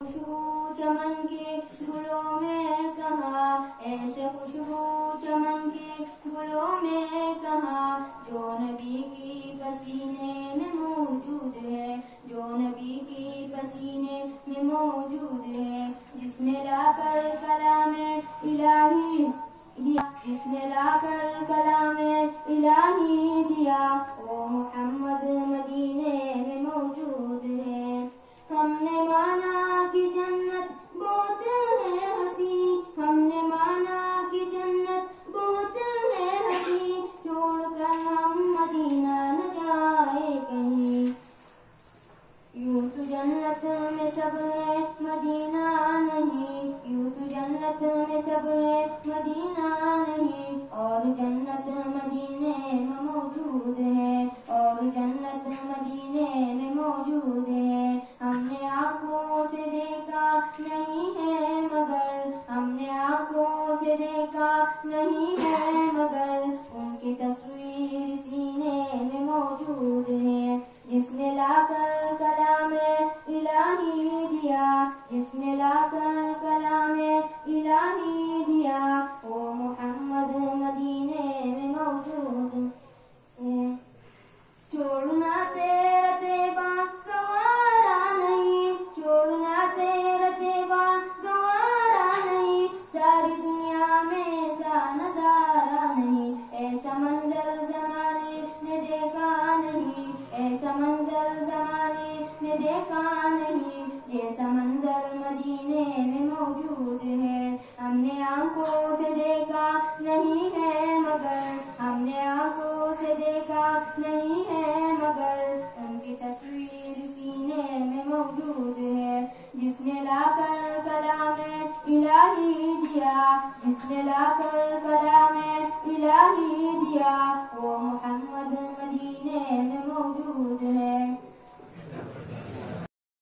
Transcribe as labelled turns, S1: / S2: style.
S1: خوشبو چمن کے گلوں میں کہاں، ایسے خوشبو چمن کے گلوں میں کہاں، جو نبی کی پسینے میں موجود ہے، جو نبی کی پسینے میں موجود ہے، جس نے لا کر کلام الہی دیا، جس نے لا کر کلام الہی دیا، وہ محمد مدینے میں موجود ہے۔ ہم نے مانا کہ جنت بہت ہے ہنسی، ہم نے مانا کہ جنت بہت ہے ہنسی، چھوڑ کر ہم مدینہ نہ جائے کہیں، یوں تو جنت میں سب ہے مدینہ نہیں، یوں تو جنت میں سب ہے مدینہ نہیں، اور جنت مدینے میں موجود ہے، اور جنت مدینے میں موجود ہے۔ ہم نے آنکھوں سے دیکھا نہیں ہے مگر، ہم نے آنکھوں سے دیکھا نہیں ہے مگر، ان کی تصویر سینے میں موجود ہے، جس نے لا کر کلام الہی دیا، جس نے لا کر کلام الہی دیا، وہ محمد مدینے میں موجود ہے۔ چھوڑنا تیرا تیبا گوارا نہیں، چھوڑنا تیرا تیبا گوارا نہیں، ساری دنیا میں ایسا نظارہ نہیں، ایسا منظر زمانے نے دیکھا نہیں، ایسا منظر زمانے نے دیکھا نہیں، جیسا منظر مدینے میں موجود ہے۔ ہم نے آنکھوں سے دیکھا نہیں ہے مگر، ہم نے آنکھوں سے دیکھا نہیں ہے مگر، ان کی تصویر سینے میں موجود ہے، جس نے لا کر کلام الہی دیا، جس نے لا کر کلام